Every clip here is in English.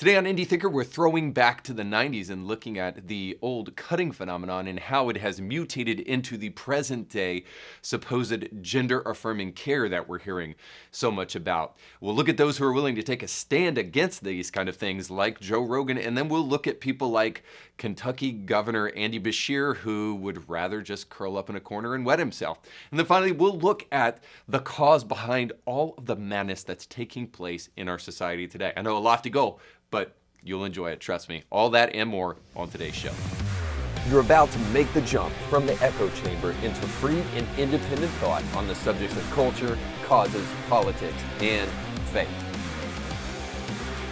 Today on Indie Thinker, we're throwing back to the 90s and looking at the old cutting phenomenon and how it has mutated into the present day supposed gender affirming care that we're hearing so much about. We'll look at those who are willing to take a stand against these kind of things like Joe Rogan, and then we'll look at people like Kentucky Governor Andy Beshear, who would rather just curl up in a corner and wet himself. And then finally, we'll look at the cause behind all of the madness that's taking place in our society today. I know a lofty goal, but you'll enjoy it, trust me. All that and more on today's show. You're about to make the jump from the echo chamber into free and independent thought on the subjects of culture, causes, politics, and faith.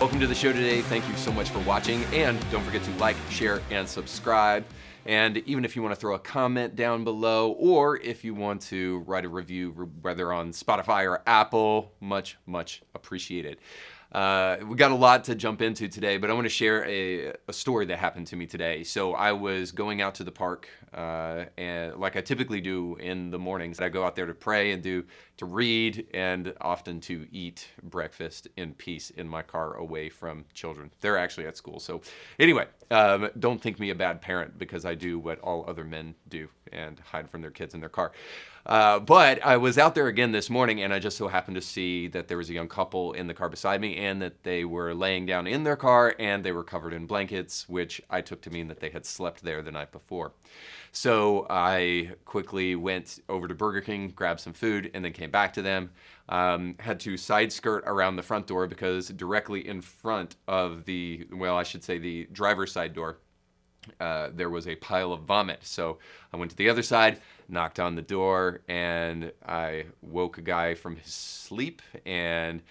Welcome to the show today. Thank you so much for watching. And don't forget to like, share, and subscribe. And even if you want to throw a comment down below, or if you want to write a review, whether on Spotify or Apple, much appreciated. We got a lot to jump into today, but I want to share a story that happened to me today. So I was going out to the park, and like I typically do in the mornings, I go out there to pray and to read, and often to eat breakfast in peace in my car away from children. They're actually at school. So anyway, don't think me a bad parent because I do what all other men do and hide from their kids in their car. But I was out there again this morning, and I just so happened to see that there was a young couple in the car beside me, and that they were laying down in their car, and they were covered in blankets, which I took to mean that they had slept there the night before. So I quickly went over to Burger King, grabbed some food, and then came back to them. Had to side skirt around the front door because directly in front of the driver's side door, there was a pile of vomit. So I went to the other side, knocked on the door, and I woke a guy from his sleep and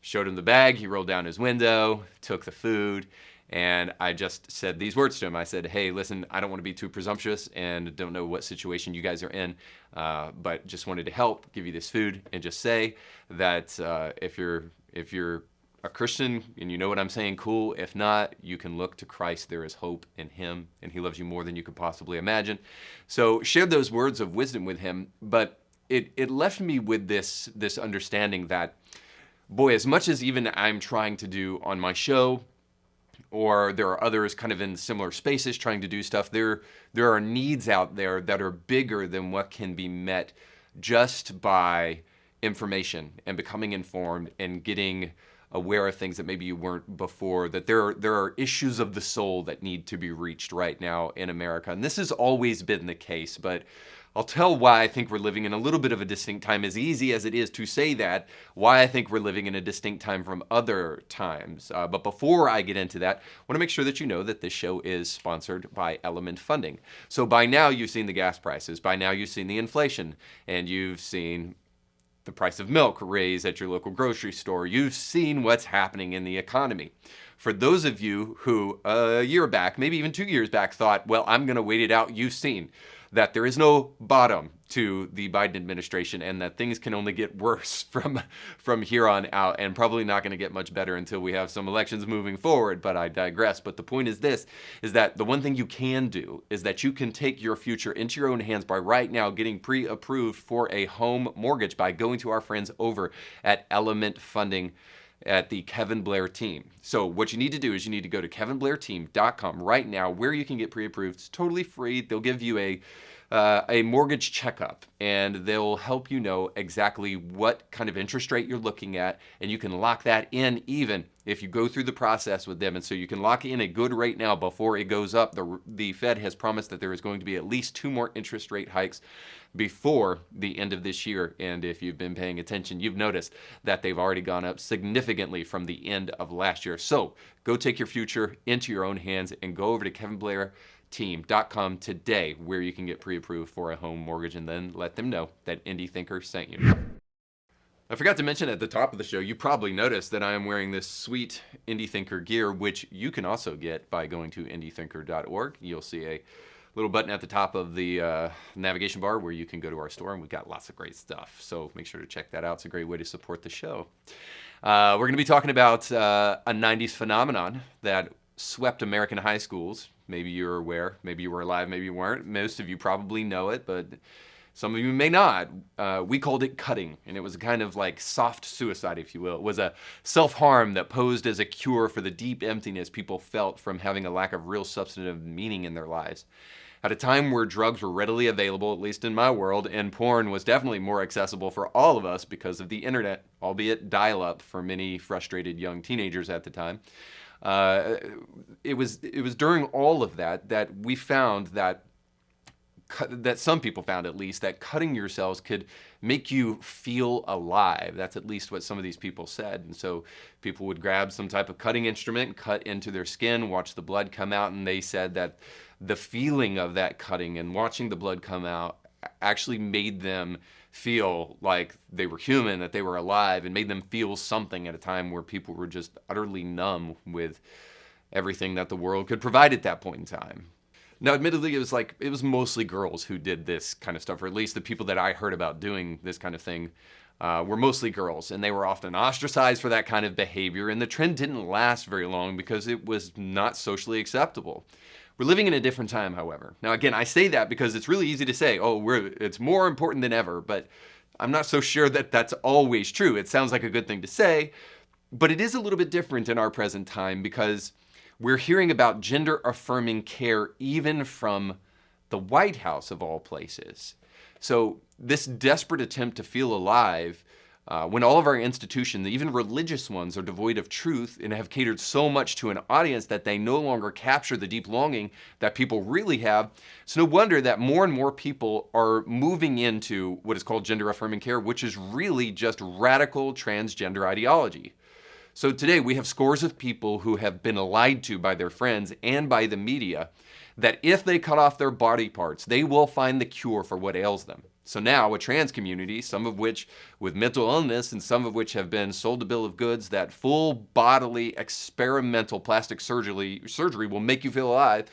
showed him the bag. He rolled down his window, took the food, and I just said these words to him. I said, hey, listen, I don't want to be too presumptuous and don't know what situation you guys are in, but just wanted to help, give you this food, and just say that if you're a Christian and you know what I'm saying, cool. If not, you can look to Christ. There is hope in him, and he loves you more than you could possibly imagine. So shared those words of wisdom with him, but it left me with this understanding that, boy, as much as even I'm trying to do on my show, or there are others kind of in similar spaces trying to do stuff, there are needs out there that are bigger than what can be met just by information and becoming informed and getting aware of things that maybe you weren't before, that there are issues of the soul that need to be reached right now in America. And this has always been the case, but I'll tell why I think we're living in a little bit of a distinct time, as easy as it is to say that, why I think we're living in a distinct time from other times. But before I get into that, I want to make sure that you know that this show is sponsored by Element Funding. So by now you've seen the gas prices, by now you've seen the inflation, and you've seen the price of milk raise at your local grocery store. You've seen what's happening in the economy. For those of you who a year back, maybe even 2 years back, thought, well, I'm going to wait it out, you've seen that there is no bottom to the Biden administration and that things can only get worse from here on out, and probably not going to get much better until we have some elections moving forward, but I digress. But the point is this, is that the one thing you can do is that you can take your future into your own hands by right now getting pre-approved for a home mortgage by going to our friends over at Element Funding at the Kevin Blair team. So what you need to do is you need to go to kevinblairteam.com right now, where you can get pre-approved. It's totally free. They'll give you a mortgage checkup, and they'll help you know exactly what kind of interest rate you're looking at, and you can lock that in even if you go through the process with them. And so you can lock in a good rate now before it goes up. The Fed has promised that there is going to be at least 2 more interest rate hikes before the end of this year. And if you've been paying attention, you've noticed that they've already gone up significantly from the end of last year. So go take your future into your own hands and go over to kevinblairteam.com today, where you can get pre-approved for a home mortgage, and then let them know that Indie Thinker sent you. I forgot to mention at the top of the show, you probably noticed that I am wearing this sweet Indie Thinker gear, which you can also get by going to indiethinker.org. You'll see a little button at the top of the navigation bar where you can go to our store, and we've got lots of great stuff. So make sure to check that out. It's a great way to support the show. We're going to be talking about a 90s phenomenon that swept American high schools. Maybe you're aware, maybe you were alive, maybe you weren't. Most of you probably know it, but Some of you may not. We called it cutting, and it was a kind of like soft suicide, if you will. It was a self-harm that posed as a cure for the deep emptiness people felt from having a lack of real substantive meaning in their lives. At a time where drugs were readily available, at least in my world, and porn was definitely more accessible for all of us because of the internet, albeit dial-up for many frustrated young teenagers at the time. It was during all of that we found that some people found, at least, that cutting yourselves could make you feel alive. That's at least what some of these people said. And so people would grab some type of cutting instrument, cut into their skin, watch the blood come out, and they said that the feeling of that cutting and watching the blood come out actually made them feel like they were human, that they were alive, and made them feel something at a time where people were just utterly numb with everything that the world could provide at that point in time. Now, admittedly, it was mostly girls who did this kind of stuff, or at least the people that I heard about doing this kind of thing were mostly girls, and they were often ostracized for that kind of behavior, and the trend didn't last very long because it was not socially acceptable. We're living in a different time, however. Now, again, I say that because it's really easy to say, it's more important than ever, but I'm not so sure that that's always true. It sounds like a good thing to say, but it is a little bit different in our present time because we're hearing about gender-affirming care even from the White House, of all places. So this desperate attempt to feel alive, when all of our institutions, even religious ones, are devoid of truth and have catered so much to an audience that they no longer capture the deep longing that people really have, it's no wonder that more and more people are moving into what is called gender-affirming care, which is really just radical transgender ideology. So today we have scores of people who have been lied to by their friends and by the media that if they cut off their body parts, they will find the cure for what ails them. So now a trans community, some of which with mental illness and some of which have been sold a bill of goods that full bodily experimental plastic surgery will make you feel alive,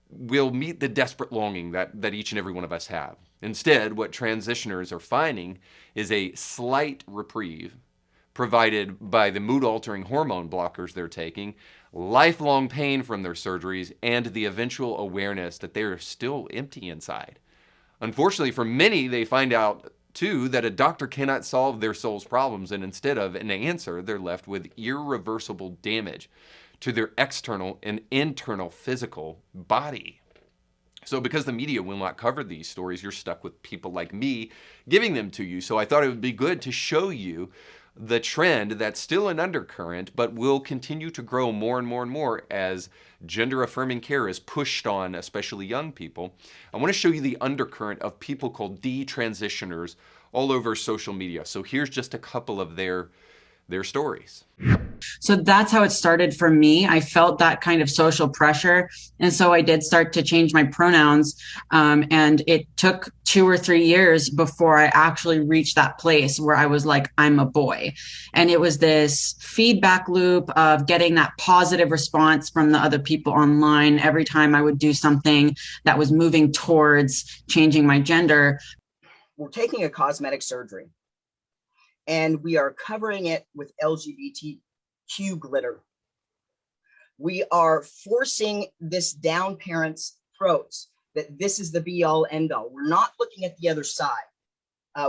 will meet the desperate longing that each and every one of us have. Instead, what transitioners are finding is a slight reprieve provided by the mood-altering hormone blockers they're taking, lifelong pain from their surgeries, and the eventual awareness that they're still empty inside. Unfortunately, for many, they find out, too, that a doctor cannot solve their soul's problems, and instead of an answer, they're left with irreversible damage to their external and internal physical body. So because the media will not cover these stories, you're stuck with people like me giving them to you. So I thought it would be good to show you the trend that's still an undercurrent, but will continue to grow more and more and more as gender-affirming care is pushed on, especially young people. I want to show you the undercurrent of people called detransitioners all over social media. So here's just a couple of their stories. So that's how it started for me. I felt that kind of social pressure. And so I did start to change my pronouns. And it took 2 or 3 years before I actually reached that place where I was like, I'm a boy. And it was this feedback loop of getting that positive response from the other people online every time I would do something that was moving towards changing my gender. We're taking a cosmetic surgery, and we are covering it with LGBTQ glitter. We are forcing this down parents' throats that this is the be all end all. We're not looking at the other side,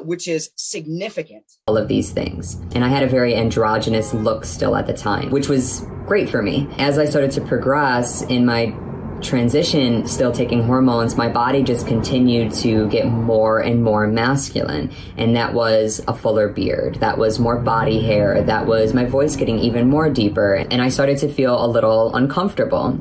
which is significant. All of these things. And I had a very androgynous look still at the time, which was great for me. As I started to progress in my transition, still taking hormones, my body just continued to get more and more masculine. And that was a fuller beard. That was more body hair. That was my voice getting even more deeper. And I started to feel a little uncomfortable.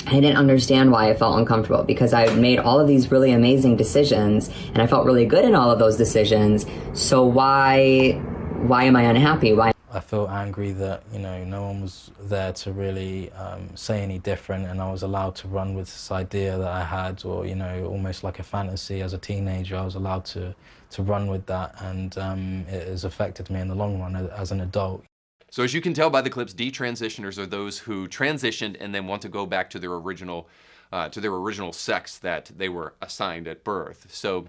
I didn't understand why I felt uncomfortable because I made all of these really amazing decisions and I felt really good in all of those decisions. So why am I unhappy? Why? I felt angry that, no one was there to really say any different, and I was allowed to run with this idea that I had, or, almost like a fantasy as a teenager. I was allowed to run with that, and it has affected me in the long run as an adult. So as you can tell by the clips, detransitioners are those who transitioned and then want to go back to their original sex that they were assigned at birth. So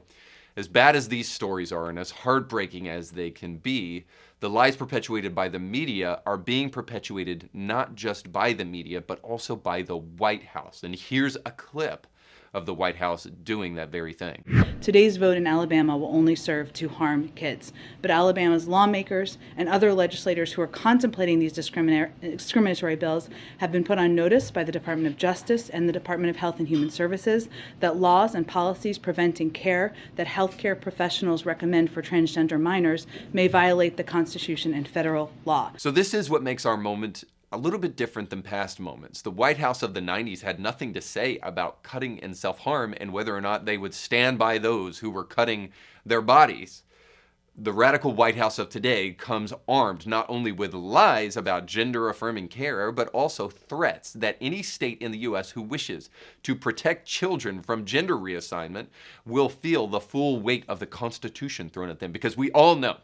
as bad as these stories are and as heartbreaking as they can be, the lies perpetuated by the media are being perpetuated not just by the media, but also by the White House. And here's a clip of the White House doing that very thing. Today's vote in Alabama will only serve to harm kids, but Alabama's lawmakers and other legislators who are contemplating these discriminatory bills have been put on notice by the Department of Justice and the Department of Health and Human Services that laws and policies preventing care that healthcare professionals recommend for transgender minors may violate the Constitution and federal law. So this is what makes our moment a little bit different than past moments. The White House of the 90s had nothing to say about cutting and self-harm and whether or not they would stand by those who were cutting their bodies. The radical White House of today comes armed not only with lies about gender-affirming care, but also threats that any state in the U.S. who wishes to protect children from gender reassignment will feel the full weight of the Constitution thrown at them. Because we all know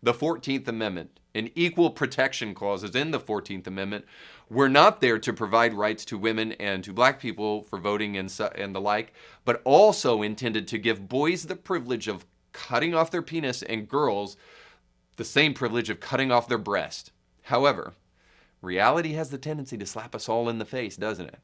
the 14th Amendment and equal protection clauses in the 14th Amendment were not there to provide rights to women and to black people for voting and the like, but also intended to give boys the privilege of cutting off their penis and girls the same privilege of cutting off their breast. However, reality has the tendency to slap us all in the face, doesn't it?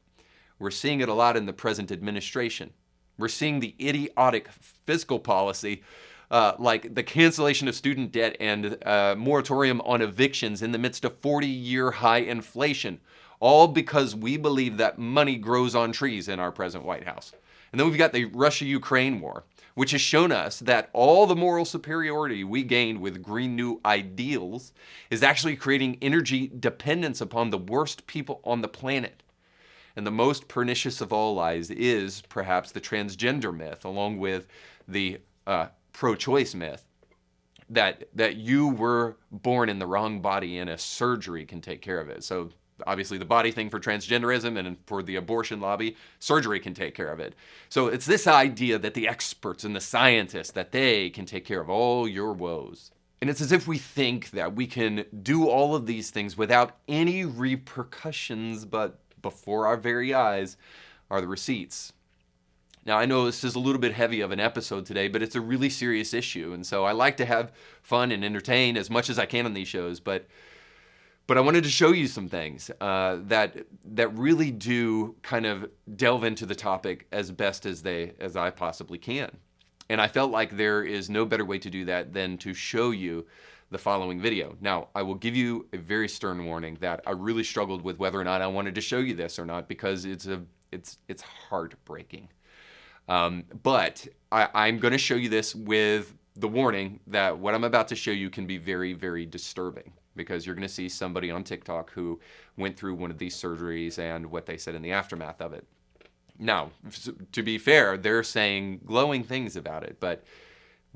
We're seeing it a lot in the present administration. We're seeing the idiotic fiscal policy like the cancellation of student debt and moratorium on evictions in the midst of 40-year high inflation, all because we believe that money grows on trees in our present White House. And then we've got the Russia-Ukraine war, which has shown us that all the moral superiority we gained with Green New Ideals is actually creating energy dependence upon the worst people on the planet. And the most pernicious of all lies is perhaps the transgender myth, along with the pro-choice myth, that you were born in the wrong body and a surgery can take care of it. So obviously the body thing for transgenderism and for the abortion lobby, surgery can take care of it. So it's this idea that the experts and the scientists, that they can take care of all your woes. And it's as if we think that we can do all of these things without any repercussions, but before our very eyes are the receipts. Now, I know this is a little bit heavy of an episode today, but it's a really serious issue. And so I like to have fun and entertain as much as I can on these shows. But I wanted to show you some things that really do kind of delve into the topic as best as I possibly can. And I felt like there is no better way to do that than to show you the following video. Now, I will give you a very stern warning that I really struggled with whether or not I wanted to show you this or not, because it's heartbreaking. But I'm going to show you this with the warning that what I'm about to show you can be very, very disturbing, because you're going to see somebody on TikTok who went through one of these surgeries and what they said in the aftermath of it. Now, to be fair, they're saying glowing things about it, but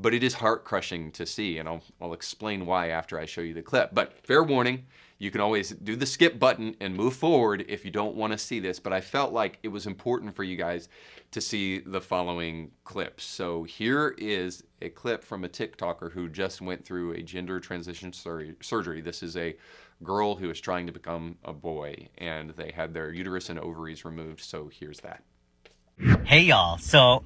it is heart-crushing to see, and I'll explain why after I show you the clip. But fair warning, you can always do the skip button and move forward if you don't want to see this, but I felt like it was important for you guys to see the following clips. So here is a clip from a TikToker who just went through a gender transition surgery. This is a girl who is trying to become a boy, and they had their uterus and ovaries removed, so here's that. Hey y'all, so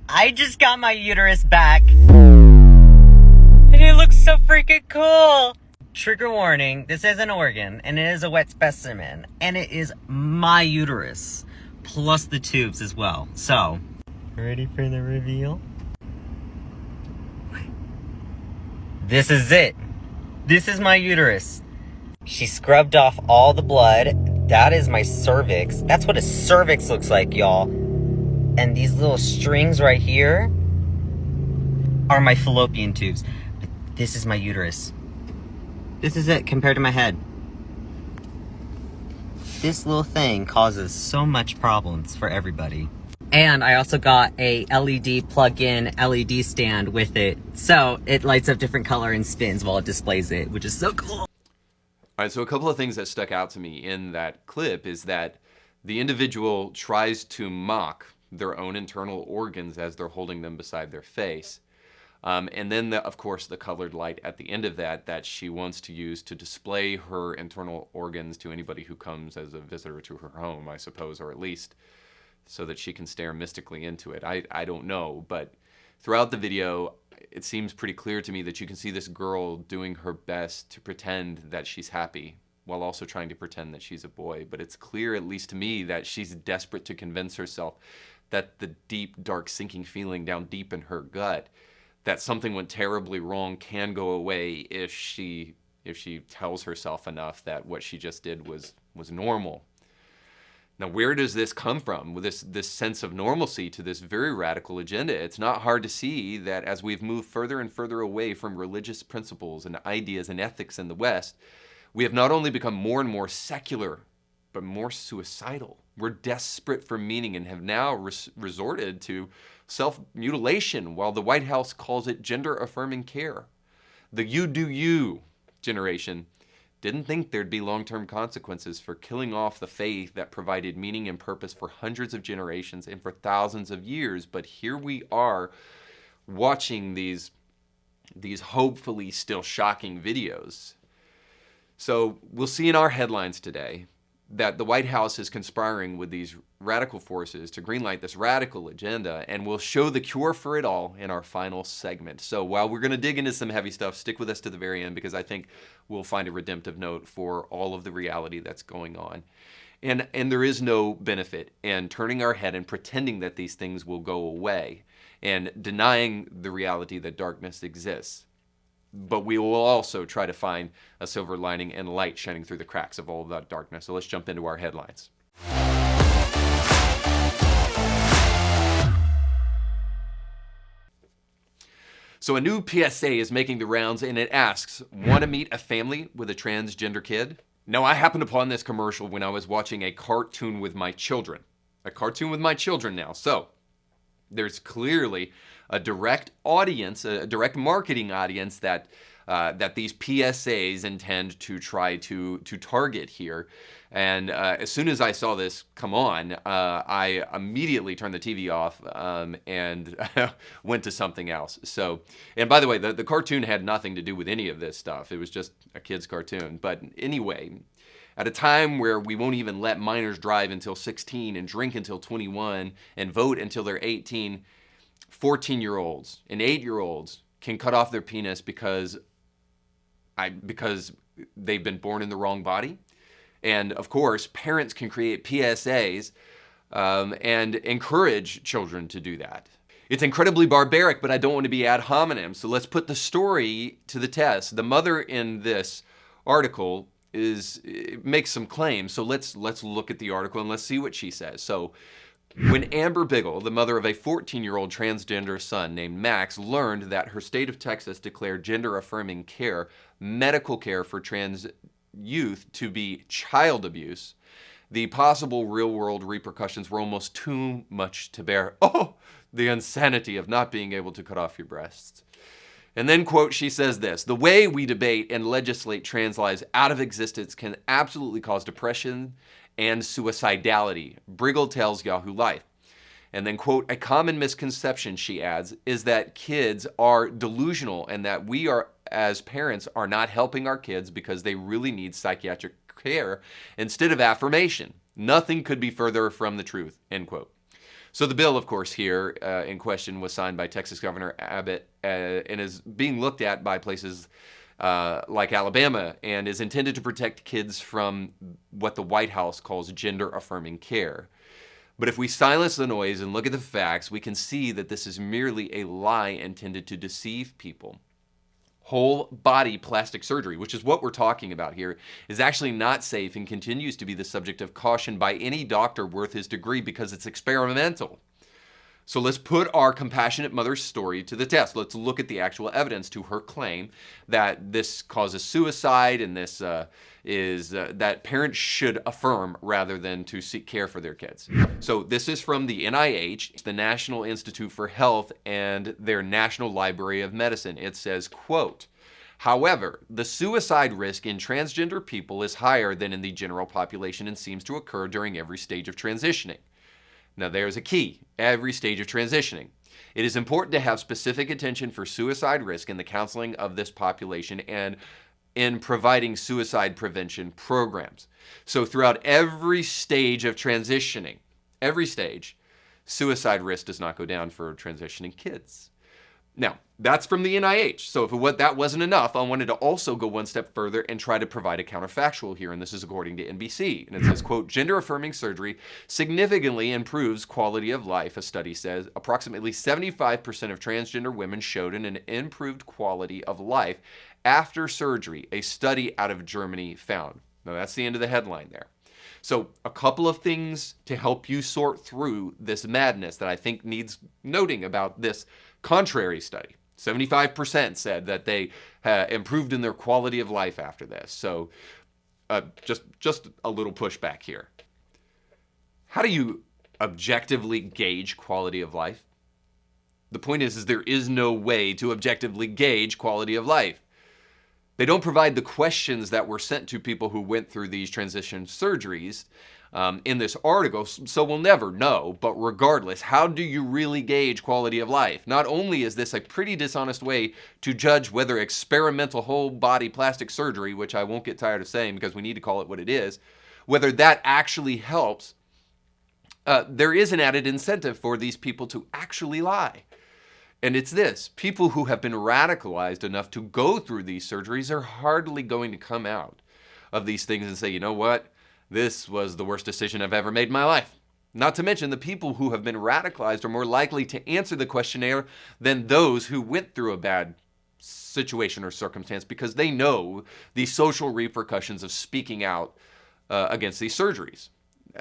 I just got my uterus back, and it looks so freaking cool! Trigger warning, this is an organ, and it is a wet specimen, and it is my uterus, plus the tubes as well. So, ready for the reveal? This is it. This is my uterus. She scrubbed off all the blood. That is my cervix. That's what a cervix looks like, y'all. And these little strings right here are my fallopian tubes. But this is my uterus. This is it compared to my head. This little thing causes so much problems for everybody. And I also got a LED plug-in LED stand with it. So it lights up different color and spins while it displays it, which is so cool. All right, so a couple of things that stuck out to me in that clip is that the individual tries to mock their own internal organs as they're holding them beside their face. And then, of course, the colored light at the end of that she wants to use to display her internal organs to anybody who comes as a visitor to her home, I suppose, or at least so that she can stare mystically into it. I don't know, but throughout the video, it seems pretty clear to me that you can see this girl doing her best to pretend that she's happy while also trying to pretend that she's a boy. But it's clear, at least to me, that she's desperate to convince herself that the deep, dark, sinking feeling down deep in her gut that something went terribly wrong can go away if she tells herself enough that what she just did was normal. Now, where does this come from, with this sense of normalcy to this very radical agenda? It's not hard to see that as we've moved further and further away from religious principles and ideas and ethics in the West, we have not only become more and more secular, but more suicidal. We're desperate for meaning and have now resorted to self-mutilation, while the White House calls it gender-affirming care. The you do you generation didn't think there'd be long-term consequences for killing off the faith that provided meaning and purpose for hundreds of generations and for thousands of years. But here we are watching these hopefully still shocking videos. So we'll see in our headlines today that the White House is conspiring with these radical forces to greenlight this radical agenda, and we'll show the cure for it all in our final segment. So while we're going to dig into some heavy stuff, stick with us to the very end, because I think we'll find a redemptive note for all of the reality that's going on. And there is no benefit in turning our head and pretending that these things will go away and denying the reality that darkness exists. But we will also try to find a silver lining and light shining through the cracks of all of that darkness. So let's jump into our headlines. So a new PSA is making the rounds, and it asks, want to meet a family with a transgender kid? Now, I happened upon this commercial when I was watching a cartoon with my children. A cartoon with my children now. So there's clearly a direct audience, a direct marketing audience that these PSAs intend to try to target here. And as soon as I saw this come on, I immediately turned the TV off and went to something else. So, and by the way, the cartoon had nothing to do with any of this stuff. It was just a kid's cartoon. But anyway, at a time where we won't even let minors drive until 16 and drink until 21 and vote until they're 18, 14-year-olds and 8-year-olds can cut off their penis because they've been born in the wrong body. And of course, parents can create PSAs and encourage children to do that. It's incredibly barbaric, but I don't want to be ad hominem. So let's put the story to the test. The mother in this article makes some claims. So let's look at the article and let's see what she says. So when Amber Biggle, the mother of a 14-year-old transgender son named Max, learned that her state of Texas declared gender-affirming care, medical care for trans youth, to be child abuse, the possible real-world repercussions were almost too much to bear. Oh, the insanity of not being able to cut off your breasts. And then, quote, she says this, the way we debate and legislate trans lives out of existence can absolutely cause depression and suicidality, Briggle tells Yahoo Life. And then, quote, a common misconception, she adds, is that kids are delusional and that we are, as parents, are not helping our kids because they really need psychiatric care instead of affirmation. Nothing could be further from the truth, end quote. So the bill, of course, here in question was signed by Texas Governor Abbott and is being looked at by places like Alabama, and is intended to protect kids from what the White House calls gender-affirming care. But if we silence the noise and look at the facts, we can see that this is merely a lie intended to deceive people. Whole body plastic surgery, which is what we're talking about here, is actually not safe and continues to be the subject of caution by any doctor worth his degree because it's experimental. So let's put our compassionate mother's story to the test. Let's look at the actual evidence to her claim that this causes suicide and this that parents should affirm rather than to seek care for their kids. So this is from the NIH, the National Institute for Health, and their National Library of Medicine. It says, quote, however, the suicide risk in transgender people is higher than in the general population and seems to occur during every stage of transitioning. Now there's a key, every stage of transitioning. It is important to have specific attention for suicide risk in the counseling of this population and in providing suicide prevention programs. So throughout every stage of transitioning, every stage, suicide risk does not go down for transitioning kids. Now, that's from the NIH. So if that wasn't enough, I wanted to also go one step further and try to provide a counterfactual here. And this is according to NBC. And it says, quote, gender-affirming surgery significantly improves quality of life, a study says. Approximately 75% of transgender women showed an improved quality of life after surgery, a study out of Germany found. Now, that's the end of the headline there. So a couple of things to help you sort through this madness that I think needs noting about this contrary study. 75% said that they improved in their quality of life after this. So just a little pushback here. How do you objectively gauge quality of life? The point is there is no way to objectively gauge quality of life. They don't provide the questions that were sent to people who went through these transition surgeries in this article, so we'll never know. But regardless, how do you really gauge quality of life? Not only is this a pretty dishonest way to judge whether experimental whole body plastic surgery, which I won't get tired of saying because we need to call it what it is, whether that actually helps, there is an added incentive for these people to actually lie. And it's this: people who have been radicalized enough to go through these surgeries are hardly going to come out of these things and say, you know what, this was the worst decision I've ever made in my life. Not to mention the people who have been radicalized are more likely to answer the questionnaire than those who went through a bad situation or circumstance, because they know the social repercussions of speaking out against these surgeries.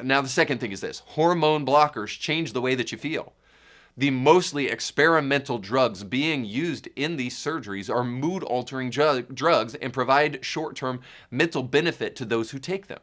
Now, the second thing is this: hormone blockers change the way that you feel. The mostly experimental drugs being used in these surgeries are mood-altering drugs and provide short-term mental benefit to those who take them.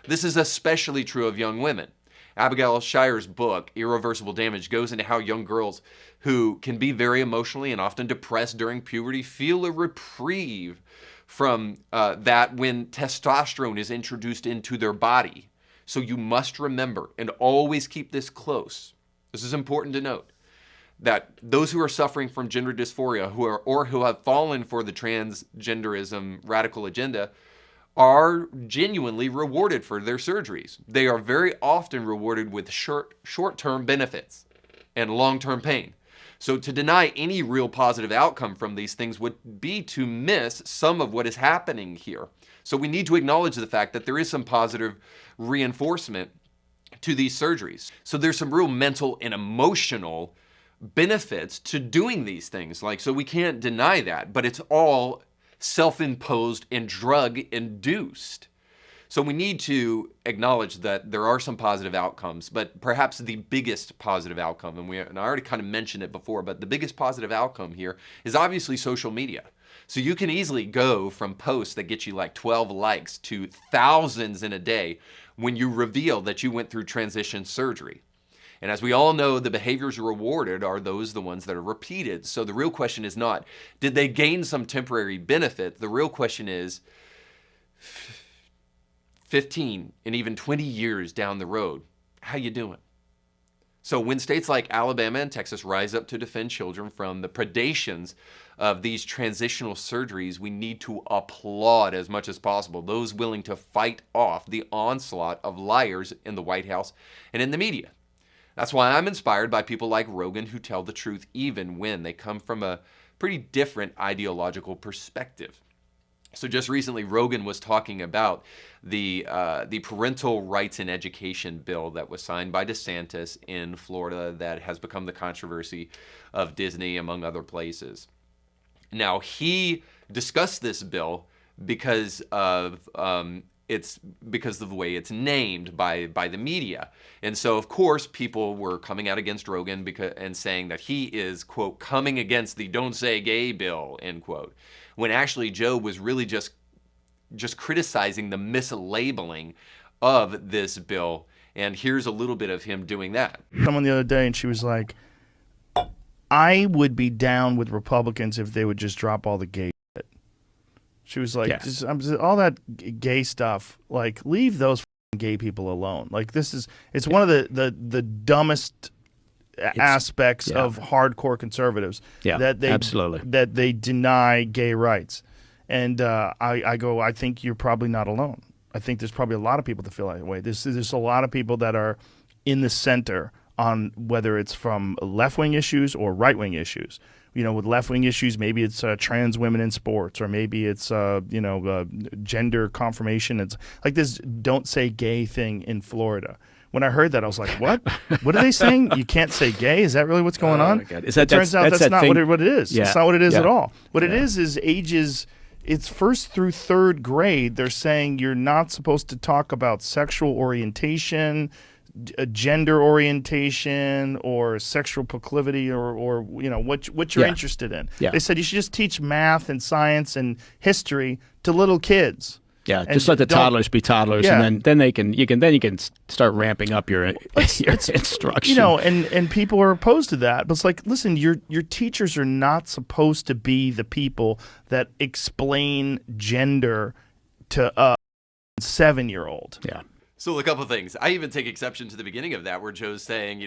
This is especially true of young women. Abigail Shire's book, Irreversible Damage, goes into how young girls who can be very emotionally and often depressed during puberty feel a reprieve from that when testosterone is introduced into their body. So you must remember and always keep this close. This is important to note, that those who are suffering from gender dysphoria who have fallen for the transgenderism radical agenda are genuinely rewarded for their surgeries. They are very often rewarded with short-term benefits and long-term pain. So to deny any real positive outcome from these things would be to miss some of what is happening here. So we need to acknowledge the fact that there is some positive reinforcement to these surgeries. So there's some real mental and emotional benefits to doing these things. So we can't deny that, but it's all self-imposed and drug-induced. So we need to acknowledge that there are some positive outcomes, but perhaps the biggest positive outcome, and I already kind of mentioned it before, but the biggest positive outcome here is obviously social media. So you can easily go from posts that get you like 12 likes to thousands in a day when you reveal that you went through transition surgery. And as we all know, the behaviors rewarded are the ones that are repeated. So the real question is not, did they gain some temporary benefit? The real question is, 15 and even 20 years down the road, how you doing? So when states like Alabama and Texas rise up to defend children from the predations of these transitional surgeries, we need to applaud as much as possible those willing to fight off the onslaught of liars in the White House and in the media. That's why I'm inspired by people like Rogan who tell the truth even when they come from a pretty different ideological perspective. So just recently, Rogan was talking about the Parental Rights in Education bill that was signed by DeSantis in Florida that has become the controversy of Disney, among other places. Now, he discussed this bill because of the way it's named by the media. And so, of course, people were coming out against Rogan and saying that he is, quote, coming against the Don't Say Gay bill, end quote. When actually Joe was really just criticizing the mislabeling of this bill. And here's a little bit of him doing that. Someone the other day, and she was like, I would be down with Republicans if they would just drop all the gay shit. She was like, all that gay stuff, like, leave those gay people alone. Like, it's one of the dumbest aspects of hardcore conservatives that they deny gay rights. And I think you're probably not alone. I think there's probably a lot of people that feel that way. There's a lot of people that are in the center on whether it's from left-wing issues or right-wing issues, with left-wing issues. Maybe it's trans women in sports, or maybe it's gender confirmation. It's like this "don't say gay" thing in Florida. When I heard that, I was like, "What? What are they saying? You can't say gay? Is that really what's going on?" Is that, it turns out that's not what it is. Yeah. It's not what it is Yeah. at all. What it is ages. It's first through third grade. They're saying you're not supposed to talk about sexual orientation, gender orientation, or sexual proclivity, or what you're interested in. Yeah. They said you should just teach math and science and history to little kids. Yeah, And just let the toddlers be toddlers, Yeah. and then you can start ramping up your instruction. And people are opposed to that. But it's like, listen, your teachers are not supposed to be the people that explain gender to a 7-year-old. Yeah. So a couple of things. I even take exception to the beginning of that, where Joe's saying,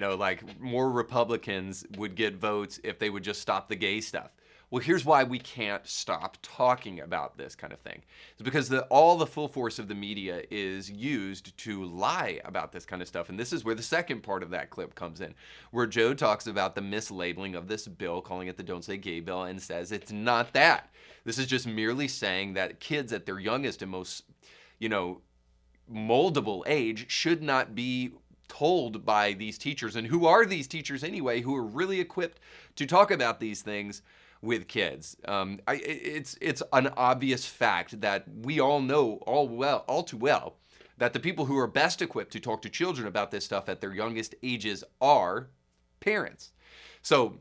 more Republicans would get votes if they would just stop the gay stuff. Well, here's why we can't stop talking about this kind of thing. It's because all the full force of the media is used to lie about this kind of stuff. And this is where the second part of that clip comes in, where Joe talks about the mislabeling of this bill, calling it the Don't Say Gay bill, and says it's not that. This is just merely saying that kids at their youngest and most, moldable age should not be told by these teachers. And who are these teachers anyway, who are really equipped to talk about these things with kids? It's an obvious fact that we all know all too well that the people who are best equipped to talk to children about this stuff at their youngest ages are parents. So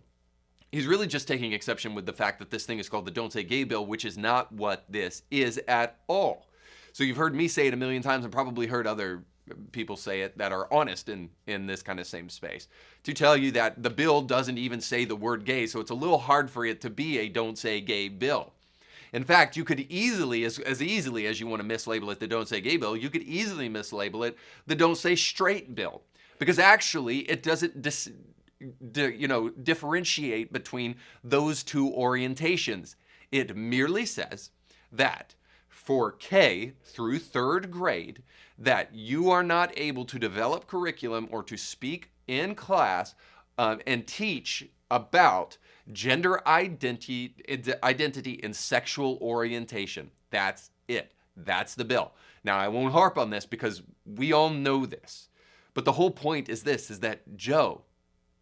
he's really just taking exception with the fact that this thing is called the Don't Say Gay bill, which is not what this is at all. So you've heard me say it a million times, and probably heard other people say it that are honest in this kind of same space, to tell you that the bill doesn't even say the word gay, so it's a little hard for it to be a Don't Say Gay bill. In fact, you could easily, as easily as you want to mislabel it the Don't Say Gay bill, you could easily mislabel it the Don't Say Straight bill, because actually it doesn't differentiate between those two orientations. It merely says that for K through third grade, that you are not able to develop curriculum or to speak in class and teach about gender identity and sexual orientation. That's it. That's the bill. Now, I won't harp on this because we all know this, but the whole point is this, is that Joe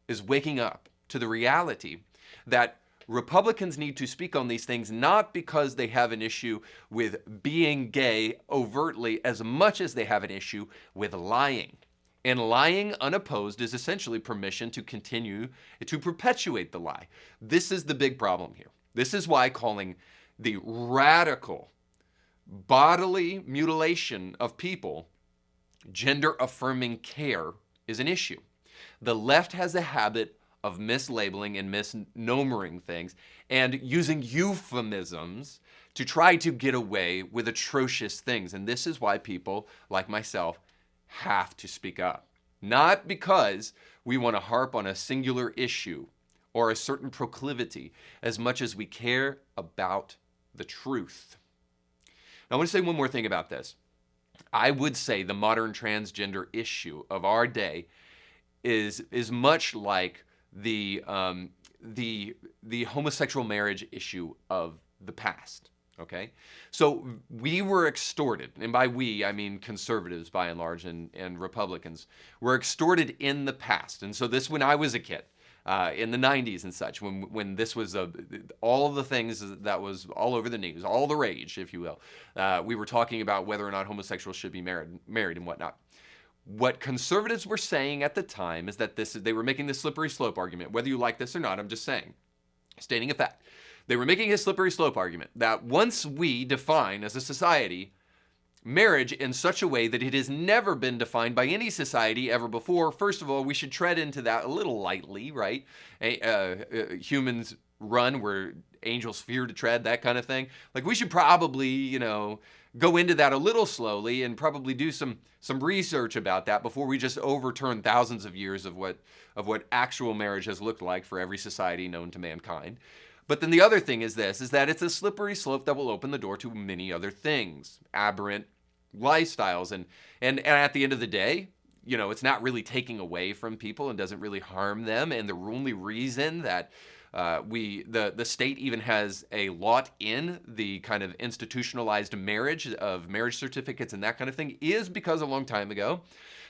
is waking up to the reality that Republicans need to speak on these things, not because they have an issue with being gay overtly as much as they have an issue with lying. And lying unopposed is essentially permission to continue to perpetuate the lie. This is the big problem here. This is why calling the radical bodily mutilation of people gender-affirming care is an issue. The left has a habit of mislabeling and misnomering things and using euphemisms to try to get away with atrocious things. And this is why people like myself have to speak up. Not because we want to harp on a singular issue or a certain proclivity, as much as we care about the truth. Now, I want to say one more thing about this. I would say the modern transgender issue of our day is much like the homosexual marriage issue of the past. Okay, so we were extorted, and by we I mean conservatives by and large, and Republicans were extorted in the past. And so this, when I was a kid, in the 90s and such, when this was all the things that was all over the news, all the rage, if you will, we were talking about whether or not homosexuals should be married and whatnot. What conservatives were saying at the time is that they were making this slippery slope argument, whether you like this or not. I'm just saying, stating a fact. They were making a slippery slope argument that once we define as a society marriage in such a way that it has never been defined by any society ever before, first of all, we should tread into that a little lightly, right? Humans run where angels fear to tread, that kind of thing. Like, we should probably, go into that a little slowly and probably do some research about that before we just overturn thousands of years of what actual marriage has looked like for every society known to mankind. But then the other thing is this, is that it's a slippery slope that will open the door to many other things, aberrant lifestyles. And at the end of the day, it's not really taking away from people and doesn't really harm them. And the only reason that The state even has a lot in the kind of institutionalized marriage of marriage certificates and that kind of thing, is because a long time ago,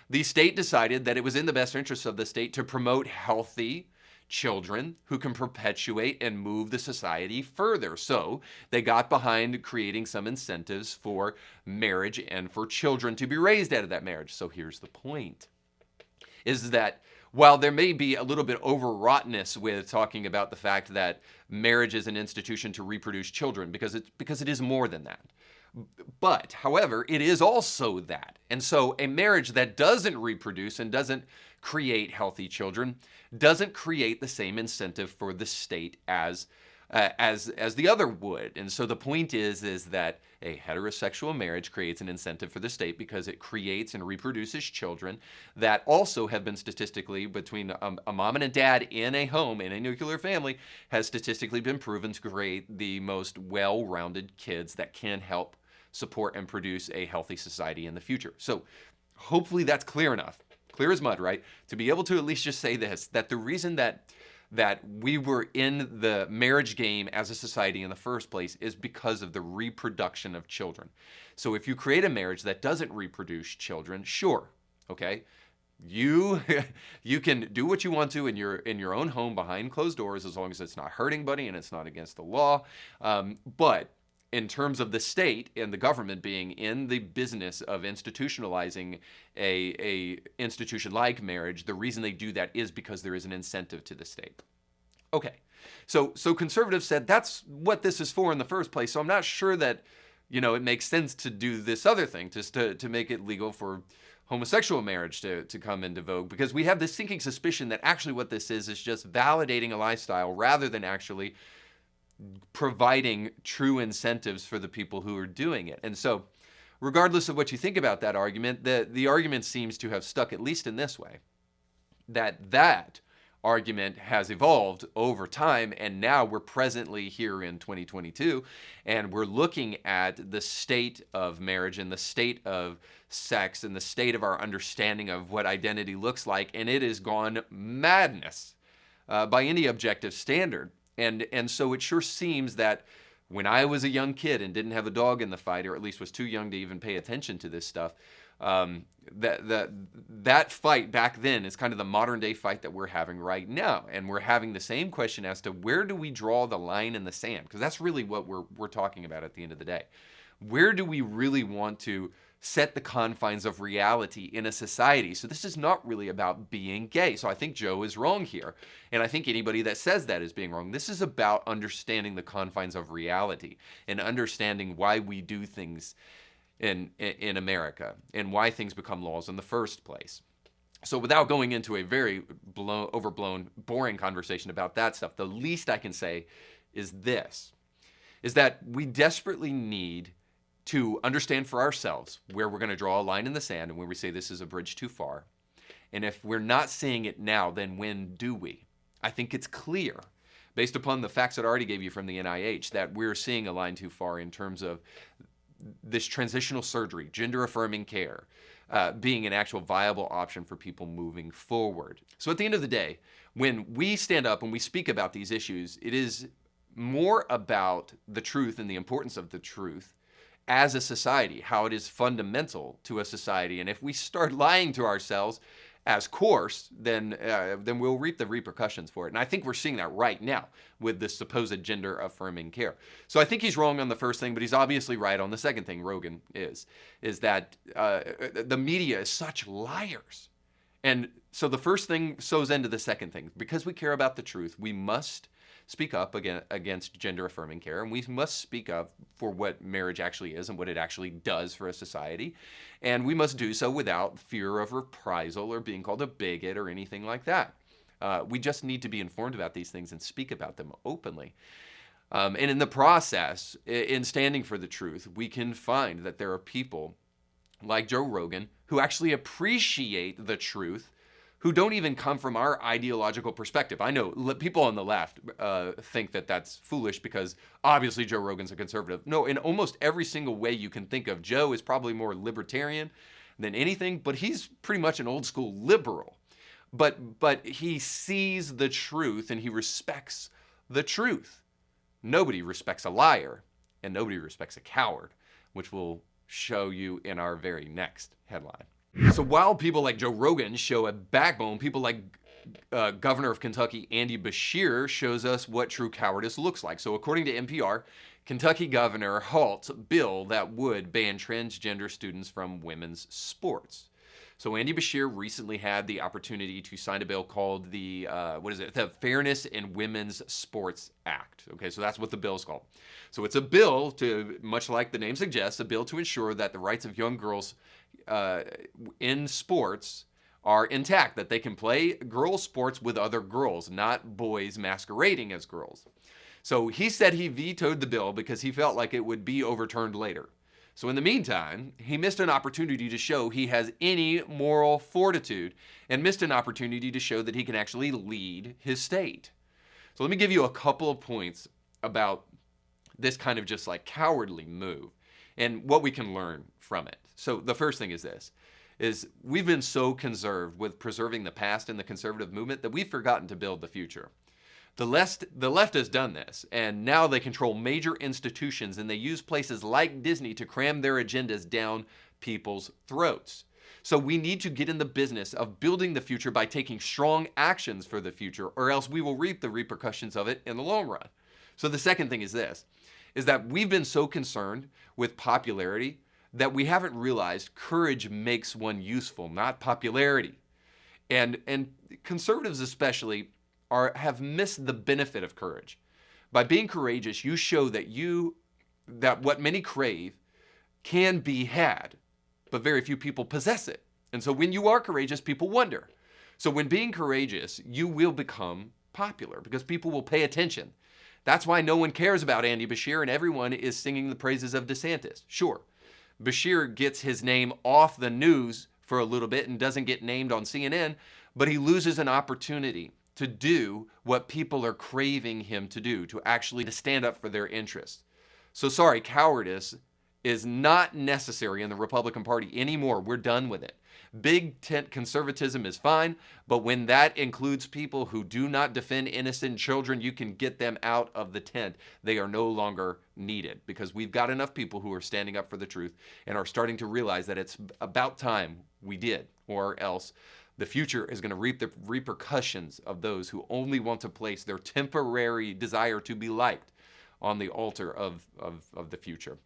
the state decided that it was in the best interest of the state to promote healthy children who can perpetuate and move the society further. So they got behind creating some incentives for marriage and for children to be raised out of that marriage. So here's the point, is that while there may be a little bit overwroughtness with talking about the fact that marriage is an institution to reproduce children, because it is more than that. But, however, it is also that. And so a marriage that doesn't reproduce and doesn't create healthy children doesn't create the same incentive for the state as the other would. And so the point is that a heterosexual marriage creates an incentive for the state because it creates and reproduces children that also have been statistically, between a mom and a dad in a home, in a nuclear family, has statistically been proven to create the most well-rounded kids that can help support and produce a healthy society in the future. So hopefully that's clear enough, clear as mud, right? To be able to at least just say this, that the reason that we were in the marriage game as a society in the first place is because of the reproduction of children. So if you create a marriage that doesn't reproduce children, sure, okay, you can do what you want to in your own home behind closed doors, as long as it's not hurting anybody and it's not against the law. But in terms of the state and the government being in the business of institutionalizing a institution like marriage, the reason they do that is because there is an incentive to the state. Okay, so conservatives said that's what this is for in the first place. So I'm not sure that, it makes sense to do this other thing, just to make it legal for homosexual marriage to come into vogue, because we have this sinking suspicion that actually what this is just validating a lifestyle rather than actually providing true incentives for the people who are doing it. And so regardless of what you think about that argument, the argument seems to have stuck, at least in this way, that argument has evolved over time, and now we're presently here in 2022, and we're looking at the state of marriage and the state of sex and the state of our understanding of what identity looks like, and it has gone madness by any objective standard. And so it sure seems that when I was a young kid and didn't have a dog in the fight, or at least was too young to even pay attention to this stuff, that fight back then is kind of the modern day fight that we're having right now. And we're having the same question as to where do we draw the line in the sand? Because that's really what we're talking about at the end of the day. Where do we really want to set the confines of reality in a society? So this is not really about being gay. So I think Joe is wrong here. And I think anybody that says that is being wrong. This is about understanding the confines of reality and understanding why we do things in America and why things become laws in the first place. So without going into a very overblown, boring conversation about that stuff, the least I can say is this, is that we desperately need to understand for ourselves where we're going to draw a line in the sand and where we say this is a bridge too far. And if we're not seeing it now, then when do we? I think it's clear, based upon the facts that I already gave you from the NIH, that we're seeing a line too far in terms of this transitional surgery, gender-affirming care, being an actual viable option for people moving forward. So at the end of the day, when we stand up and we speak about these issues, it is more about the truth and the importance of the truth as a society, how it is fundamental to a society. And if we start lying to ourselves as coarse, then we'll reap the repercussions for it. And I think we're seeing that right now with this supposed gender-affirming care. So I think he's wrong on the first thing, but he's obviously right on the second thing. Rogan is that the media is such liars. And so the first thing sows into the second thing. Because we care about the truth, we must speak up against gender-affirming care, and we must speak up for what marriage actually is and what it actually does for a society. And we must do so without fear of reprisal or being called a bigot or anything like that. We just need to be informed about these things and speak about them openly. And in the process, in standing for the truth, we can find that there are people like Joe Rogan who actually appreciate the truth, who don't even come from our ideological perspective. I know people on the left think that that's foolish because obviously Joe Rogan's a conservative. No, in almost every single way you can think of, Joe is probably more libertarian than anything, but he's pretty much an old school liberal. But he sees the truth and he respects the truth. Nobody respects a liar, and nobody respects a coward, which we'll show you in our very next headline. So while people like Joe Rogan show a backbone, people like Governor of Kentucky Andy Beshear shows us what true cowardice looks like. So according to NPR, Kentucky Governor halts bill that would ban transgender students from women's sports. So Andy Beshear recently had the opportunity to sign a bill called the Fairness in Women's Sports Act. Okay, so that's what the bill is called. So it's a bill to, much like the name suggests, a bill to ensure that the rights of young girls in sports are intact, that they can play girls' sports with other girls, not boys masquerading as girls. So he said he vetoed the bill because he felt like it would be overturned later. So in the meantime, he missed an opportunity to show he has any moral fortitude and missed an opportunity to show that he can actually lead his state. So let me give you a couple of points about this kind of just like cowardly move and what we can learn from it. So the first thing is this, is we've been so conserved with preserving the past in the conservative movement that we've forgotten to build the future. The left has done this, and now they control major institutions, and they use places like Disney to cram their agendas down people's throats. So we need to get in the business of building the future by taking strong actions for the future, or else we will reap the repercussions of it in the long run. So the second thing is this, is that we've been so concerned with popularity that we haven't realized courage makes one useful, not popularity. And conservatives especially have missed the benefit of courage. By being courageous, you show that what many crave can be had, but very few people possess it. And so when you are courageous, people wonder. So when being courageous, you will become popular because people will pay attention. That's why no one cares about Andy Beshear and everyone is singing the praises of DeSantis. Sure, Beshear gets his name off the news for a little bit and doesn't get named on CNN, but he loses an opportunity to do what people are craving him to do, to actually stand up for their interests. So sorry, cowardice is not necessary in the Republican Party anymore. We're done with it. Big tent conservatism is fine, but when that includes people who do not defend innocent children, you can get them out of the tent. They are no longer needed because we've got enough people who are standing up for the truth and are starting to realize that it's about time we did, or else the future is going to reap the repercussions of those who only want to place their temporary desire to be liked on the altar of the future.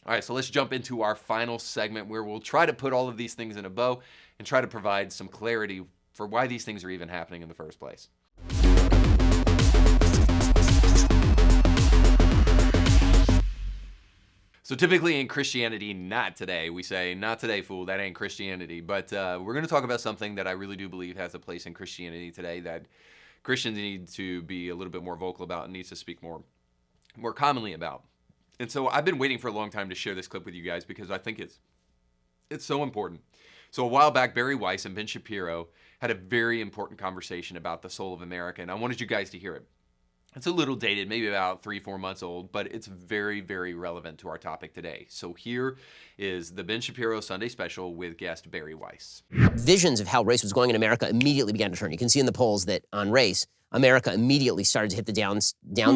All right, so let's jump into our final segment where we'll try to put all of these things in a bow and try to provide some clarity for why these things are even happening in the first place. So typically in Christianity, not today, we say, not today, fool, that ain't Christianity. But we're going to talk about something that I really do believe has a place in Christianity today that Christians need to be a little bit more vocal about and needs to speak more commonly about. And so I've been waiting for a long time to share this clip with you guys because I think it's so important. So a while back, Bari Weiss and Ben Shapiro had a very important conversation about the soul of America, and I wanted you guys to hear it. It's a little dated, maybe about 3-4 months old, but it's very, very relevant to our topic today. So here is the Ben Shapiro Sunday Special with guest Bari Weiss. Visions of how race was going in America immediately began to turn. You can see in the polls that on race, America immediately started to hit the down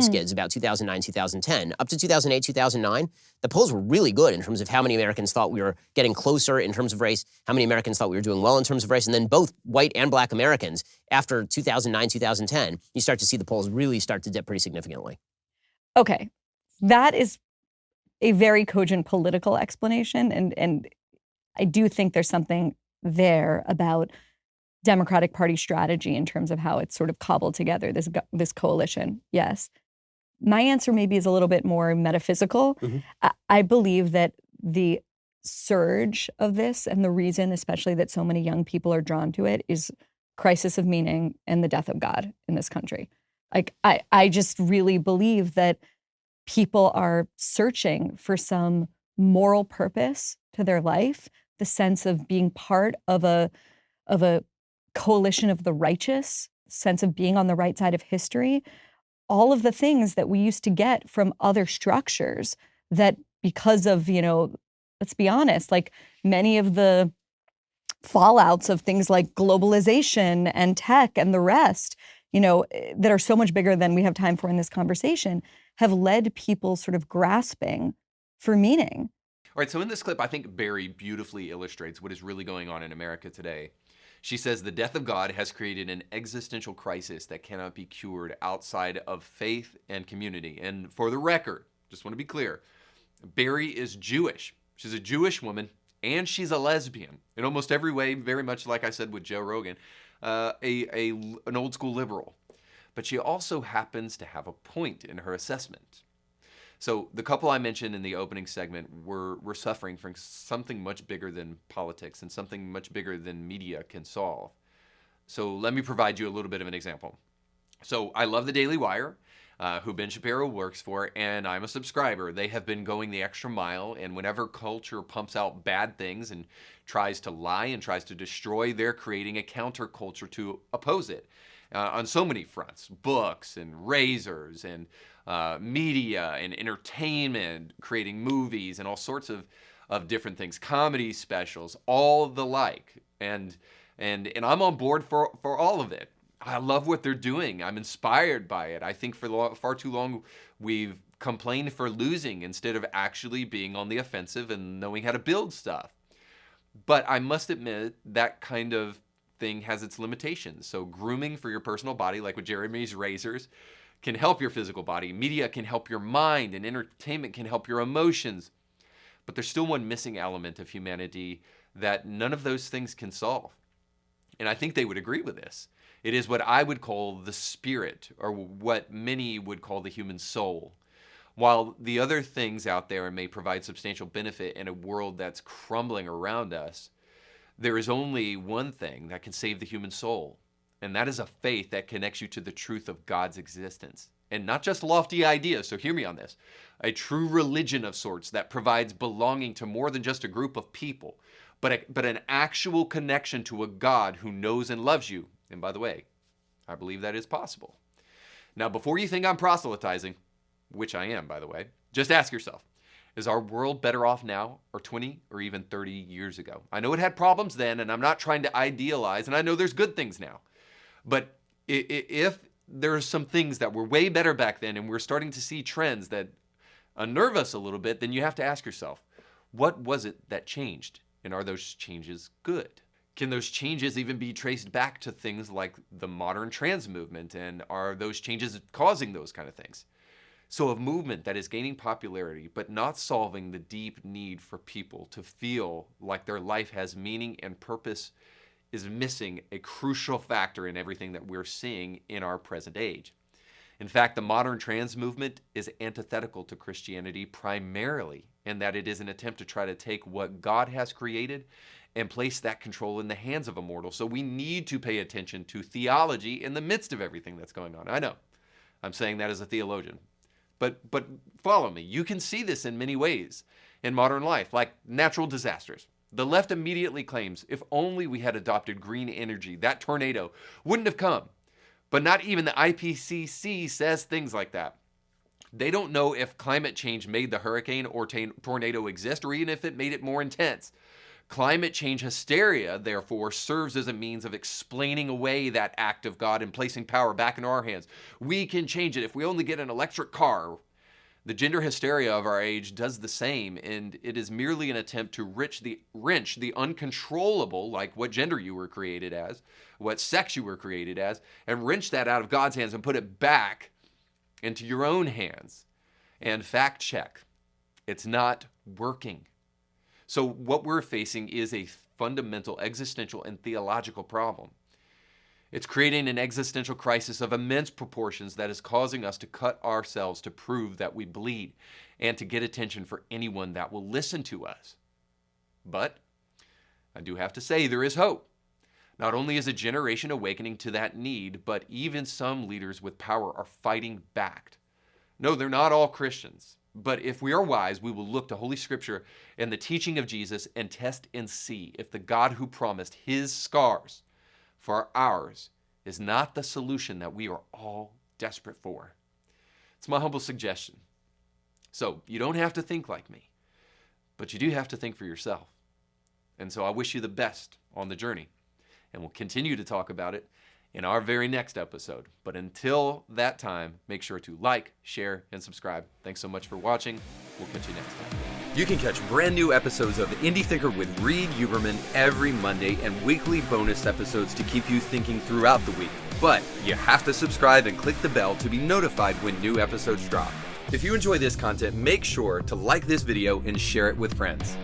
skids about 2009, 2010. Up to 2008, 2009, the polls were really good in terms of how many Americans thought we were getting closer in terms of race, how many Americans thought we were doing well in terms of race, and then both white and black Americans, after 2009, 2010, you start to see the polls really start to dip pretty significantly. Okay, that is a very cogent political explanation, and I do think there's something there about Democratic Party strategy in terms of how it's sort of cobbled together, this coalition. Yes. My answer maybe is a little bit more metaphysical. Mm-hmm. I believe that the surge of this and the reason especially that so many young people are drawn to it is crisis of meaning and the death of God in this country. Like, I just really believe that people are searching for some moral purpose to their life, the sense of being part of a coalition of the righteous, sense of being on the right side of history, all of the things that we used to get from other structures that because of, let's be honest, like many of the fallouts of things like globalization and tech and the rest, that are so much bigger than we have time for in this conversation, have led people sort of grasping for meaning. All right, so in this clip, I think Bari beautifully illustrates what is really going on in America today. She says the death of God has created an existential crisis that cannot be cured outside of faith and community. And for the record, just want to be clear, Bari is Jewish. She's a Jewish woman, and she's a lesbian. In almost every way, very much like I said with Joe Rogan, an old school liberal. But she also happens to have a point in her assessment. So the couple I mentioned in the opening segment were suffering from something much bigger than politics and something much bigger than media can solve. So let me provide you a little bit of an example. So I love the Daily Wire, who Ben Shapiro works for, and I'm a subscriber. They have been going the extra mile, and whenever culture pumps out bad things and tries to lie and tries to destroy, they're creating a counterculture to oppose it on so many fronts: books and razors and media and entertainment, creating movies and all sorts of different things, comedy specials, all the like. And I'm on board for all of it. I love what they're doing. I'm inspired by it. I think for far too long we've complained for losing instead of actually being on the offensive and knowing how to build stuff. But I must admit that kind of thing has its limitations. So grooming for your personal body, like with Jeremy's razors, can help your physical body. Media can help your mind, and entertainment can help your emotions. But there's still one missing element of humanity that none of those things can solve. And I think they would agree with this. It is what I would call the spirit, or what many would call the human soul. While the other things out there may provide substantial benefit in a world that's crumbling around us, there is only one thing that can save the human soul, and that is a faith that connects you to the truth of God's existence. And not just lofty ideas, so hear me on this. A true religion of sorts that provides belonging to more than just a group of people, but an actual connection to a God who knows and loves you. And by the way, I believe that is possible. Now, before you think I'm proselytizing, which I am, by the way, just ask yourself, is our world better off now or 20 or even 30 years ago? I know it had problems then, and I'm not trying to idealize, and I know there's good things now. But if there's some things that were way better back then and we're starting to see trends that unnerve us a little bit, then you have to ask yourself, what was it that changed? And are those changes good? Can those changes even be traced back to things like the modern trans movement? And are those changes causing those kind of things? So a movement that is gaining popularity but not solving the deep need for people to feel like their life has meaning and purpose is missing a crucial factor in everything that we're seeing in our present age. In fact, the modern trans movement is antithetical to Christianity primarily in that it is an attempt to try to take what God has created and place that control in the hands of a mortal. So we need to pay attention to theology in the midst of everything that's going on. I know, I'm saying that as a theologian. But follow me. You can see this in many ways in modern life, like natural disasters. The left immediately claims, if only we had adopted green energy, that tornado wouldn't have come. But not even the IPCC says things like that. They don't know if climate change made the hurricane or tornado exist, or even if it made it more intense. Climate change hysteria, therefore, serves as a means of explaining away that act of God and placing power back in our hands. We can change it if we only get an electric car. The gender hysteria of our age does the same, and it is merely an attempt to wrench the uncontrollable, like what gender you were created as, what sex you were created as, and wrench that out of God's hands and put it back into your own hands. And fact check, it's not working. So what we're facing is a fundamental existential and theological problem. It's creating an existential crisis of immense proportions that is causing us to cut ourselves to prove that we bleed and to get attention for anyone that will listen to us. But I do have to say there is hope. Not only is a generation awakening to that need, but even some leaders with power are fighting back. No, they're not all Christians. But if we are wise, we will look to Holy Scripture and the teaching of Jesus and test and see if the God who promised his scars for ours is not the solution that we are all desperate for. It's my humble suggestion. So you don't have to think like me, but you do have to think for yourself. And so I wish you the best on the journey, and we'll continue to talk about it in our very next episode. But until that time, make sure to like, share, and subscribe. Thanks so much for watching. We'll catch you next time. You can catch brand new episodes of Indie Thinker with Reed Huberman every Monday and weekly bonus episodes to keep you thinking throughout the week. But you have to subscribe and click the bell to be notified when new episodes drop. If you enjoy this content, make sure to like this video and share it with friends.